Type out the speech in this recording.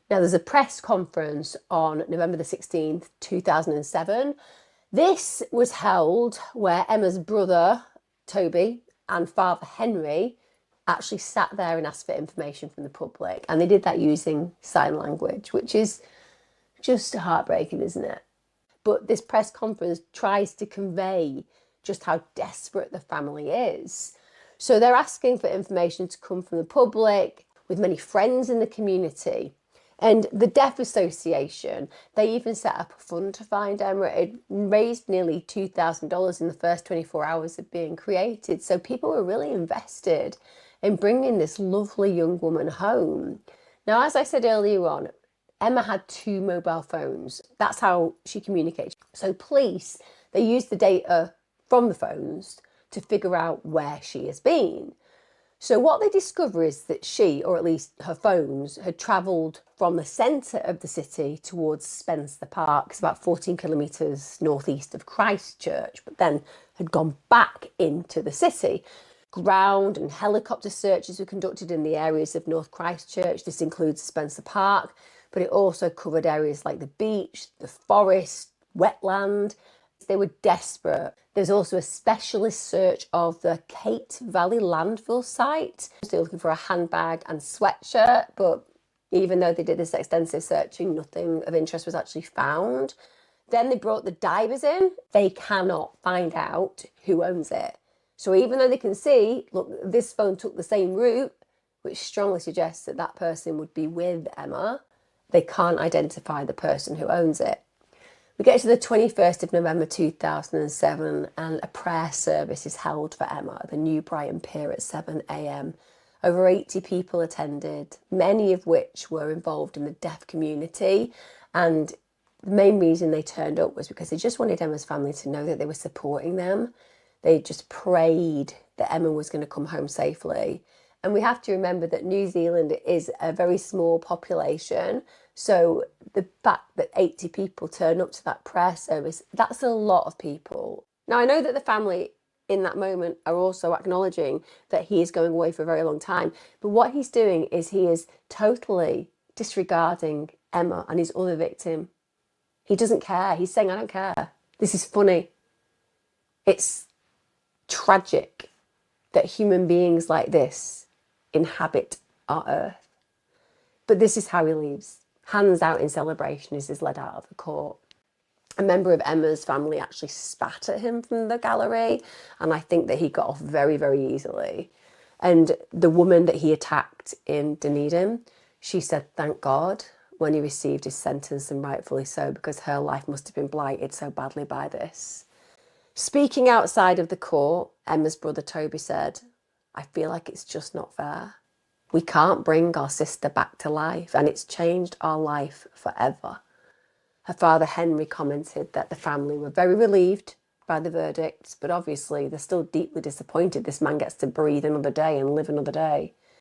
Now, there's a press conference on November the 16th, 2007. This was held where Emma's brother, Toby, and father, Henry, actually sat there and asked for information from the public. And they did that using sign language, which is just heartbreaking, isn't it? But this press conference tries to convey just how desperate the family is. So they're asking for information to come from the public, with many friends in the community. And the Deaf Association, they even set up a fund to find Emma. It raised nearly $2,000 in the first 24 hours of being created. So people were really invested in bringing this lovely young woman home. Now, as I said earlier on, Emma had 2 mobile phones. That's how she communicated. So police, they used the data from the phones to figure out where she has been. So what they discover is that she, or at least her phones, had travelled from the centre of the city towards Spencer Park. It's about 14 kilometres northeast of Christchurch, but then had gone back into the city. Ground and helicopter searches were conducted in the areas of North Christchurch. This includes Spencer Park, but it also covered areas like the beach, the forest, wetland. They were desperate. There's also a specialist search of the Kate Valley landfill site. They're looking for a handbag and sweatshirt, but even though they did this extensive searching, nothing of interest was actually found. Then they brought the divers in. They cannot find out who owns it. So even though they can see, look, this phone took the same route, which strongly suggests that that person would be with Emma, they can't identify the person who owns it. We get to the 21st of November 2007 and a prayer service is held for Emma at the New Brighton Pier at 7 a.m. Over 80 people attended, many of which were involved in the deaf community. And the main reason they turned up was because they just wanted Emma's family to know that they were supporting them. They just prayed that Emma was going to come home safely. And we have to remember that New Zealand is a very small population. So the fact that 80 people turn up to that prayer service, that's a lot of people. Now, I know that the family in that moment are also acknowledging that he is going away for a very long time. But what he's doing is he is totally disregarding Emma and his other victim. He doesn't care. He's saying, I don't care. This is funny. It's tragic that human beings like this inhabit our earth. But this is how he leaves. Hands out in celebration as he's led out of the court. A member of Emma's family actually spat at him from the gallery, and I think that he got off very, very easily. And the woman that he attacked in Dunedin, she said, thank God, when he received his sentence, and rightfully so, because her life must have been blighted so badly by this. Speaking outside of the court, Emma's brother Toby said, I feel like it's just not fair. We can't bring our sister back to life, and it's changed our life forever. Her father Henry commented that the family were very relieved by the verdict, but obviously they're still deeply disappointed this man gets to breathe another day and live another day.